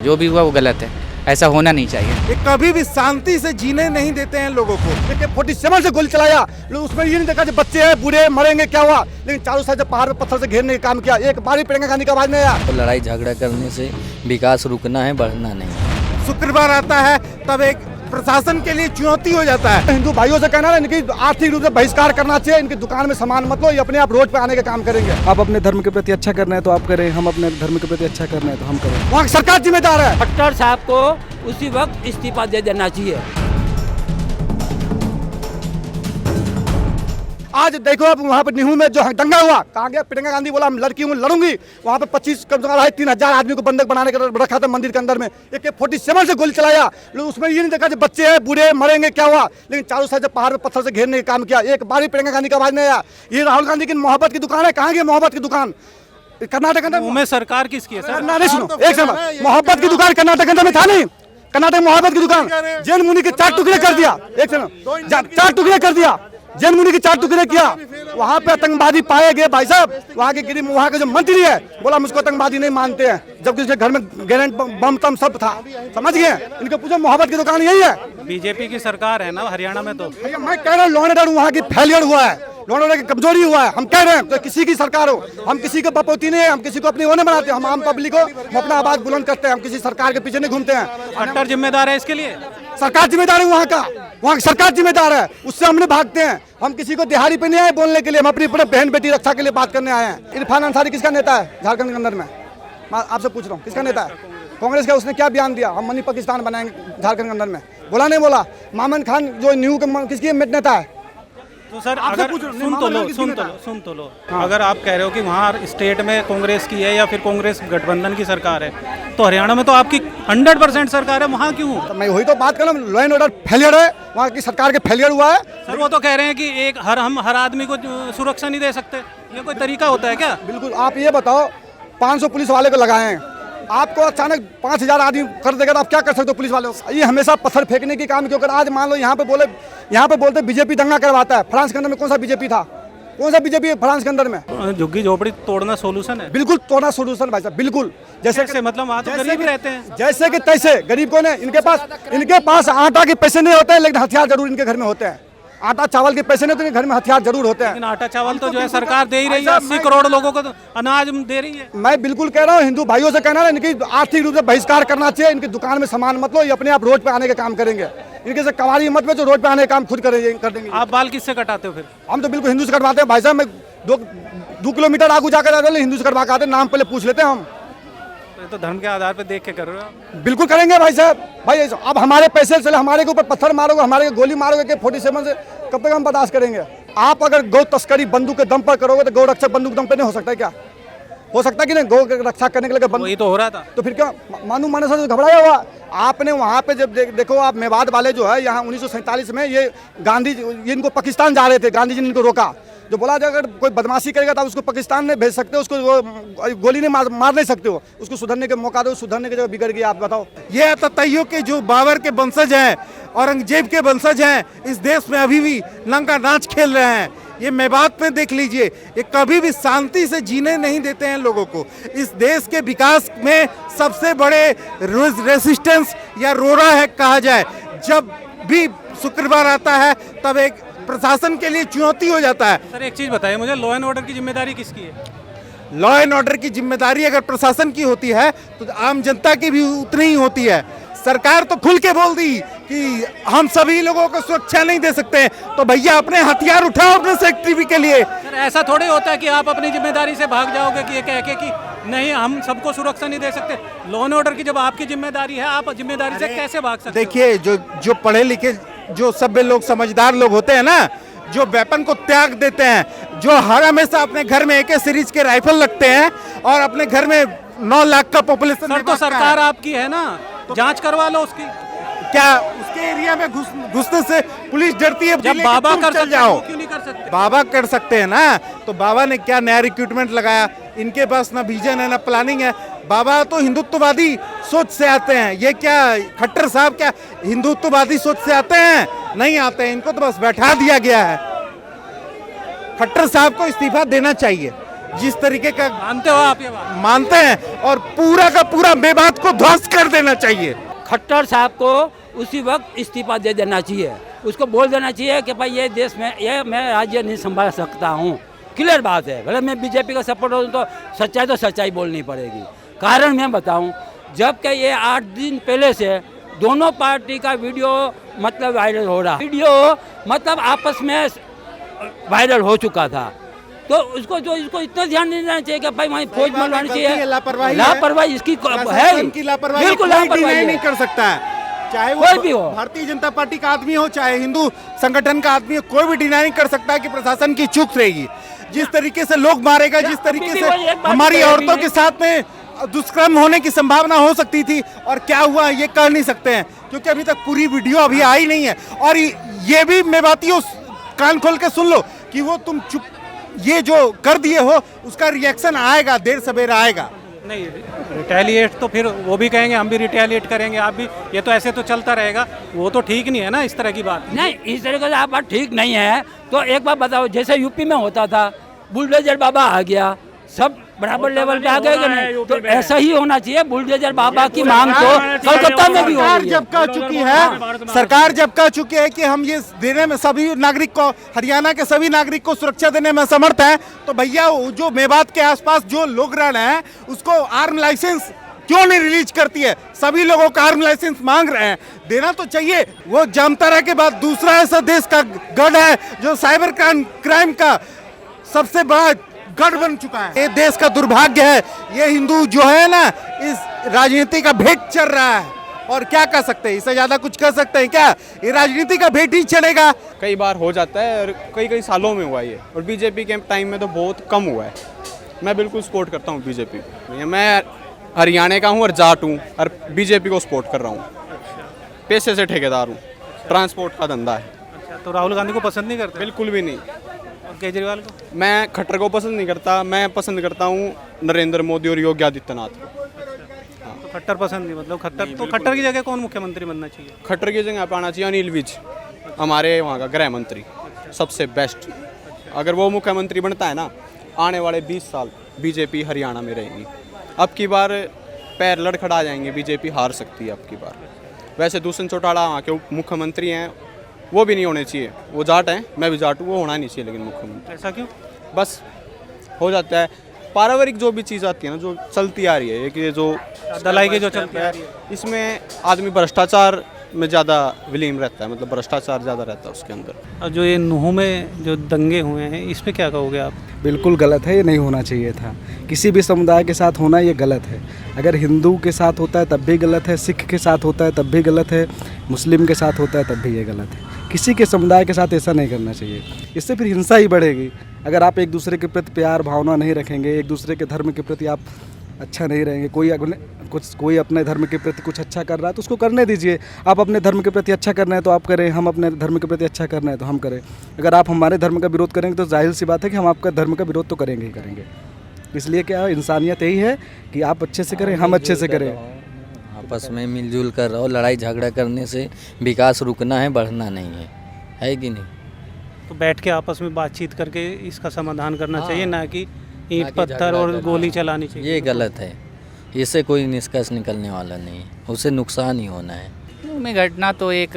जो भी हुआ वो गलत है, ऐसा होना नहीं चाहिए। ये कभी भी शांति से जीने नहीं देते हैं लोगों को। देखिए 47 से गोली चलाया, उसमें ये नहीं देखा जो बच्चे हैं बूढ़े मरेंगे क्या हुआ, लेकिन चारों साइड पहाड़ पे पत्थर से घेरने का काम किया, एक बार भी प्रियंका गांधी का आवाज नहीं आया। तो लड़ाई झगड़ा करने से विकास रुकना है, बढ़ना नहीं। शुक्रवार आता है तब एक प्रशासन के लिए चुनौती हो जाता है। हिंदू भाइयों से कहना है इनकी आर्थिक रूप से बहिष्कार करना चाहिए, इनकी दुकान में सामान मत लो, ये अपने आप रोड पे आने का काम करेंगे। आप अपने धर्म के प्रति अच्छा करना है तो आप करें, हम अपने धर्म के प्रति अच्छा करना है तो हम करें। वहाँ सरकार जिम्मेदार है। खट्टर साहब को उसी वक्त इस्तीफा दे देना चाहिए। आज देखो अब वहाँ पे निहू में जो दंगा हुआ, कहाँ गया प्रियंका गांधी बोला हम लड़की हूँ लड़ूंगी, वहाँ पे 25 कम से कम 3,000 आदमी को बंधक बनाने का रखा था मंदिर के अंदर में, एक 47 से गोली चलाया, उसमें ये नहीं देखा जो बच्चे हैं बूढ़े मरेंगे क्या हुआ, लेकिन चारों साइड पहाड़ पे पत्थर से घेरने का काम किया, एक बार भी प्रियंका गांधी का आवाज नहीं आया। ये राहुल गांधी की मोहब्बत की दुकान है, कहाँ गई मोहब्बत की दुकान? कर्नाटक अंदर में सरकार किसकी है सर? नहीं सुनो एक समय मोहब्बत की दुकान कर्नाटक अंदर में था नहीं, कर्नाटक मोहब्बत की दुकान जैन मुनि के 4 टुकड़े कर दिया, एक समय 4 टुकड़े कर दिया, जैन मुनि के 4 टुकड़े किया, वहाँ पे आतंकवादी पाए गए भाई साहब। वहाँ के जो मंत्री है बोला मुझको आतंकवादी नहीं मानते हैं, जबकि उसके घर में ग्रेनेड बम तम सब था, समझ गए? इनके पूछो मोहब्बत की दुकान यही है। बीजेपी की सरकार है ना हरियाणा में, तो मैं कह रहा हूँ लॉ एंड ऑर्डर वहाँ की फेलियर हुआ है, लॉ एंड ऑर्डर की कमजोरी हुआ है। हम कह रहे हैं तो किसी की सरकार हो, हम किसी को बपोती नहीं है, हम किसी को अपनी ओने बनाते हैं, हम आम पब्लिक को हम अपना आवाज बुलंद करते हैं, हम किसी सरकार के पीछे नहीं घूमते हैं। खट्टर जिम्मेदार है इसके लिए? सरकार जिम्मेदार है, वहाँ की सरकार जिम्मेदार है, उससे हमने भागते हैं। हम किसी को दिहाड़ी पे नहीं आए बोलने के लिए, हम अपनी बहन बेटी रक्षा के लिए बात करने आए हैं। इरफान अंसारी किसका नेता है झारखंड के अंदर में? मैं आपसे पूछ रहा हूँ किसका नेता है? कांग्रेस का। उसने क्या बयान दिया, हम मनी पाकिस्तान बनाएंगे झारखंड के अंदर में, बोला नहीं बोला? मामन खान जो न्यू के किसकी नेता है? तो सर अगर सुन तो लो अगर आप कह रहे हो कि वहाँ स्टेट में कांग्रेस की है या फिर कांग्रेस गठबंधन की सरकार है, तो हरियाणा में तो आपकी 100% सरकार है, वहाँ क्यों? तो मैं वही तो बात कर रहा हूँ, लॉ एंड ऑर्डर फेलियर है, वहाँ की सरकार के फेलियर हुआ है। सर वो तो कह रहे हैं कि हम हर आदमी को सुरक्षा नहीं दे सकते, ये कोई तरीका होता है क्या? बिल्कुल। आप ये बताओ 500 पुलिस वाले को लगाए हैं, आपको अचानक 5,000 आदमी कर देगा तो आप क्या कर सकते हो पुलिस वालों? ये हमेशा पत्थर फेंकने की काम क्यों कर? आज मान लो यहाँ पे बोलते बीजेपी दंगा करवाता है। फ्रांस के अंदर में कौन सा बीजेपी था? कौन सा बीजेपी है फ्रांस के अंदर में? झुग्गी झोपड़ी तोड़ना सोल्यूशन है? बिल्कुल तोड़ना सोल्यूशन भाई साहब, बिल्कुल। जैसे मतलब वहाँ तो गरीब रहते हैं, जैसे कि तैसे गरीब कौन है? इनके पास आटा के पैसे नहीं होते हैं, लेकिन हथियार जरूर इनके घर में होते हैं। आटा चावल के पैसे नहीं होते, घर में हथियार जरूर होते हैं। लेकिन आटा चावल तो जो है सरकार दे ही रही है, 80 करोड़ लोगों को तो अनाज दे रही है। मैं बिल्कुल कह रहा हूँ हिंदू भाइयों से कहना है इनकी आर्थिक रूप से बहिष्कार करना चाहिए, इनकी दुकान में सामान मत लो, ये अपने आप रोड पे आने का काम करेंगे। इनके से कवारी मत बेचो, रोड पे आने का काम खुद कर देंगे। आप बाल किससे कटाते हो फिर? हम तो बिल्कुल हिंदू से कटवाते हैं भाई साहब। मैं 2 किलोमीटर आगू जाकर हिंदू से कटवा के आते, नाम पहले पूछ लेते हैं हम। तो धर्म के आधार पे देख के कर रहे हो? बिल्कुल करेंगे भाई साहब। भाई अब हमारे पैसे चले, हमारे के ऊपर पत्थर मारोगे, हमारे गोली मारोगे कि 47 से कब तक हम बर्दाश्त करेंगे? आप अगर गौ तस्करी बंदूक के दम पर करोगे तो गौ रक्षक बंदूक दम पे नहीं हो सकता है क्या? हो सकता है कि नहीं? गौ रक्षा करने के लिए वही तो हो रहा था, तो फिर क्या माने से घबराया हुआ? आपने वहाँ पे जब देखो आप मेवात वाले जो है यहाँ 1947 में ये इनको पाकिस्तान जा रहे थे, गांधी जी ने इनको रोका, जो बोला अगर कोई बदमाशी करेगा तो उसको पाकिस्तान में भेज सकते हो, उसको वो गोली नहीं मार नहीं सकते हो, उसको सुधरने के मौका दो, सुधरने की जगह बिगड़ गई। आप बताओ, ये अततैयों के जो बाबर के वंशज हैं, औरंगजेब के वंशज हैं, इस देश में अभी भी नंगा नाच खेल रहे हैं। ये मेवात में देख लीजिए, ये कभी भी शांति से जीने नहीं देते हैं लोगों को। इस देश के विकास में सबसे बड़े रेसिस्टेंस या रोड़ा है कहा जाए। जब भी शुक्रवार आता है तब एक प्रशासन के लिए चुनौती हो जाता है। सर एक चीज बताइए मुझे, लॉ एंड ऑर्डर की जिम्मेदारी किसकी है? लॉ एंड ऑर्डर की जिम्मेदारी अगर प्रशासन की होती है तो आम जनता की भी उतनी ही होती है। सरकार तो खुल के बोल दी कि हम सभी लोगों को सुरक्षा नहीं दे सकते, तो भैया अपने हथियार उठाओ अपने सेक्रेटरी के लिए। सर ऐसा थोड़ी होता है कि आप अपनी जिम्मेदारी से भाग जाओगे कि ये कह के कि नहीं हम सबको सुरक्षा नहीं दे सकते। लॉ एंड ऑर्डर की जब आपकी जिम्मेदारी है, आप जिम्मेदारी से कैसे भाग सकते? देखिए जो पढ़े लिखे जो सभ्य लोग समझदार लोग होते हैं ना, जो वेपन को त्याग देते हैं, जो हर हमेशा अपने घर में AK सीरीज के राइफल रखते हैं और अपने घर में 9 लाख का पॉपुलेशन। सर तो सरकार आपकी है ना, जांच करवा लो उसकी। क्या उसके एरिया में घुसने से पुलिस डरती है? जब बाबा कर सकते जाओ, क्यों नहीं कर सकते? बाबा कर सकते हैं ना, तो बाबा ने क्या नया रिक्रूटमेंट लगाया? इनके पास ना विजन है ना प्लानिंग है। बाबा तो हिंदुत्ववादी सोच से आते हैं, ये क्या खट्टर साहब क्या हिंदुत्ववादी सोच से आते हैं? नहीं आते हैं, इनको तो बस बैठा दिया गया है। खट्टर साहब को इस्तीफा देना चाहिए। जिस तरीके का मानते हो आप ये बात? मानते हैं, और पूरा का पूरा मेवात को ध्वस्त कर देना चाहिए। खट्टर साहब को उसी वक्त इस्तीफा दे देना चाहिए। उसको बोल देना चाहिए कि भाई ये देश में ये मैं राज्य नहीं संभाल सकता हूँ। क्लियर बात है। भले मैं बीजेपी का सपोर्ट हूँ तो सच्चाई बोलनी पड़ेगी। कारण मैं बताऊँ, जबकि ये 8 दिन पहले से दोनों पार्टी का वीडियो मतलब वायरल हो रहा, वीडियो मतलब आपस में वायरल हो चुका था, तो उसको जो इसको इतना ध्यान नहीं देना चाहिए कि भाई वहीं फौज मंडवानी चाहिए। लापरवाही इसकी है, की लापरवाही बिल्कुल लापरवाही नहीं कर सकता है, चाहे वो कोई भी हो। भारतीय जनता पार्टी का आदमी हो, चाहे हिंदू संगठन का आदमी हो, कोई भी डिनाई नहीं कर सकता है कि प्रशासन की चूक रहेगी। जिस तरीके से लोग मारेगा, जिस तरीके से हमारी औरतों के साथ में दुष्कर्म होने की संभावना हो सकती थी, और क्या हुआ ये कह नहीं सकते हैं, क्योंकि अभी तक पूरी वीडियो अभी आई नहीं है। और ये भी मेवातियों कान खोल के सुन लो कि वो तुम चुप ये जो कर दिए हो उसका रिएक्शन आएगा, देर सवेर आएगा। नहीं, रिटेलिएट तो फिर वो भी कहेंगे, हम भी रिटेलिएट करेंगे, आप भी, ये तो ऐसे तो चलता रहेगा। वो तो ठीक नहीं है ना इस तरह की बात। नहीं, इस तरह से आप बात ठीक नहीं है। तो एक बात बताओ, जैसे यूपी में होता था, बुलडोजर बाबा आ गया, सब बराबर लेवल पे आ गए कि नहीं, तो ऐसा ही होना चाहिए। बुलडोजर बाबा की मांग तो कलकत्ता में भी हो रही है। जब कह चुकी है सरकार, जब कह चुकी है कि हम ये देने में सभी नागरिक को, हरियाणा के सभी नागरिक को सुरक्षा देने में समर्थ हैं, तो भैया जो मेवात के आसपास जो लोग रह रहे हैं उसको आर्म लाइसेंस क्यों नहीं रिलीज करती है? सभी लोगों का आर्म लाइसेंस मांग रहे हैं, देना तो चाहिए। वो जामताड़ा के बाद दूसरा ऐसा देश का गढ़ है जो साइबर क्राइम का सबसे बड़ा गढ़ बन चुका है। ये देश का दुर्भाग्य है, ये हिंदू जो है ना इस राजनीति का भेंट चढ़ रहा है। और क्या कर सकते हैं, इससे ज्यादा कुछ कर सकते हैं क्या? ये राजनीति का भेंट ही चलेगा। कई बार हो जाता है और कई सालों में हुआ ये, और बीजेपी के टाइम में तो बहुत कम हुआ है। मैं बिल्कुल सपोर्ट करता हूँ बीजेपी को। मैं हरियाणा का हूँ और जाट हूँ, और बीजेपी को सपोर्ट कर रहा हूँ। पैसे से ठेकेदार हूँ, ट्रांसपोर्ट का धंधा है। तो राहुल गांधी को पसंद नहीं करते? बिल्कुल भी नहीं। केजरीवाल को? मैं खट्टर को पसंद नहीं करता, मैं पसंद करता हूँ नरेंद्र मोदी और योगी आदित्यनाथ को। तो खट्टर पसंद नहीं, मतलब खट्टर, तो खट्टर की जगह कौन मुख्यमंत्री बनना चाहिए? खट्टर की जगह पे आना चाहिए अनिल विज, हमारे वहाँ का गृह मंत्री, सबसे बेस्ट। अगर वो मुख्यमंत्री बनता है ना, आने वाले 20 साल बीजेपी हरियाणा में रहेगी। अब की बार पैर लड़खड़ा जाएंगे, बीजेपी हार सकती है अब की बार। वैसे दूषण चौटाला वहाँ के मुख्यमंत्री हैं, वो भी नहीं होने चाहिए। वो जाट हैं, मैं भी जाट हूँ, वो होना नहीं चाहिए लेकिन मुख्यमंत्री। ऐसा क्यों? बस हो जाता है, पारिवारिक जो भी चीज़ आती है ना, जो चलती आ रही है, कि ये जो दलाई की जो चलती है, इसमें आदमी भ्रष्टाचार में ज़्यादा विलीन रहता है, मतलब भ्रष्टाचार ज़्यादा रहता है उसके अंदर। और जो ये नूह में जो दंगे हुए हैं, इस पर क्या कहोगे आप? बिल्कुल गलत है, ये नहीं होना चाहिए था। किसी भी समुदाय के साथ होना ये गलत है। अगर हिंदू के साथ होता है तब भी गलत है, सिख के साथ होता है तब भी गलत है, मुस्लिम के साथ होता है तब भी ये गलत है। किसी के समुदाय के साथ ऐसा नहीं करना चाहिए, इससे फिर हिंसा ही बढ़ेगी। अगर आप एक दूसरे के प्रति प्यार भावना नहीं रखेंगे, एक दूसरे के धर्म के प्रति आप अच्छा नहीं रहेंगे, कोई अपने धर्म के प्रति कुछ अच्छा कर रहा है तो उसको करने दीजिए। आप अपने धर्म के प्रति अच्छा करना है तो आप करें, हम अपने धर्म के प्रति अच्छा करना है तो हम करें। अगर आप हमारे धर्म का विरोध करेंगे तो जाहिर सी बात है कि हम आपका धर्म का विरोध तो करेंगे ही करेंगे। इसलिए क्या इंसानियत यही है कि आप अच्छे से करें, हम अच्छे से करें, आपस में मिलजुल कर रहो। लड़ाई झगड़ा करने से विकास रुकना है, बढ़ना नहीं है कि नहीं? तो बैठ के आपस में बातचीत करके इसका समाधान करना चाहिए, ना कि ईंट पत्थर और गोली चलानी चाहिए। ये गलत है, इससे कोई निष्कर्ष निकलने वाला नहीं है, उससे नुकसान ही होना है। में घटना तो एक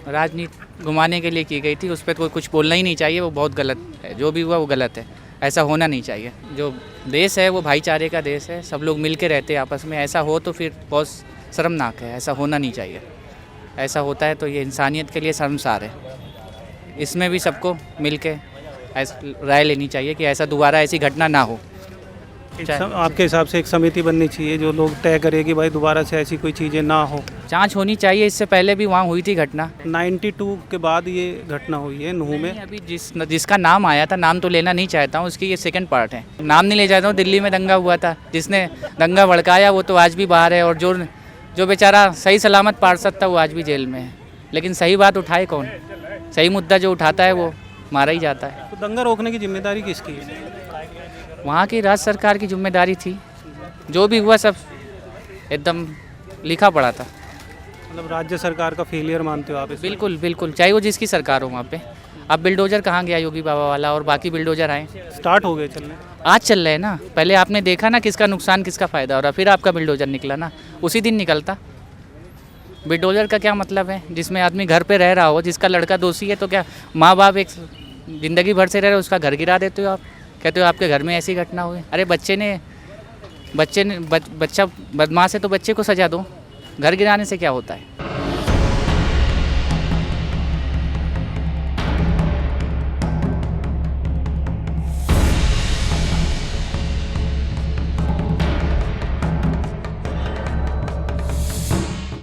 राजनीति घुमाने के लिए की गई थी, उस पर कोई कुछ बोलना ही नहीं चाहिए। वो बहुत गलत है, जो भी हुआ वो गलत है, ऐसा होना नहीं चाहिए। जो देश है वो भाईचारे का देश है, सब लोग मिल के रहते हैं आपस में। ऐसा हो तो फिर बहुत शर्मनाक है, ऐसा होना नहीं चाहिए। ऐसा होता है तो ये इंसानियत के लिए शर्मसार है। इसमें भी सबको मिल के राय लेनी चाहिए कि ऐसा दोबारा ऐसी घटना ना हो। आपके हिसाब से एक समिति बननी चाहिए जो लोग तय करे कि भाई दोबारा से ऐसी कोई चीज़ें ना हो। जांच होनी चाहिए, इससे पहले भी वहाँ हुई थी घटना। 92 के बाद ये घटना हुई है नूह में। अभी जिसका नाम आया था, नाम तो लेना नहीं चाहता हूँ, उसकी ये सेकंड पार्ट है। नाम नहीं ले चाहता हूँ। दिल्ली में दंगा हुआ था, जिसने दंगा भड़काया वो तो आज भी बाहर है, और जो बेचारा सही सलामत पार्षद था वो आज भी जेल में है। लेकिन सही बात उठाए कौन? सही मुद्दा जो उठाता है वो मारा ही जाता है। तो दंगा रोकने की जिम्मेदारी किसकी है? वहाँ की राज्य सरकार की जिम्मेदारी थी। जो भी हुआ सब एकदम लिखा पड़ा था। मतलब राज्य सरकार का फेलियर मानते हो आप इसमें? बिल्कुल बिल्कुल, चाहे वो जिसकी सरकार हो वहाँ पे। अब बिल्डोजर कहाँ गया योगी बाबा वाला, और बाकी बिल्डोजर आए स्टार्ट हो गए चलने। आज चल रहे हैं ना। पहले आपने देखा ना किसका नुकसान किसका फ़ायदा हो रहा, फिर आपका बिल्डोजर निकला ना, उसी दिन निकलता। बिल्डोजर का क्या मतलब है, जिसमें आदमी घर पे रह रहा हो, जिसका लड़का दोषी है, तो क्या माँ बाप एक ज़िंदगी भर से रह रहे, उसका घर गिरा देते हो आप, कहते हो आपके घर में ऐसी घटना हुई। अरे बच्चा बदमाश है तो बच्चे को सजा दो, घर गिराने से क्या होता है।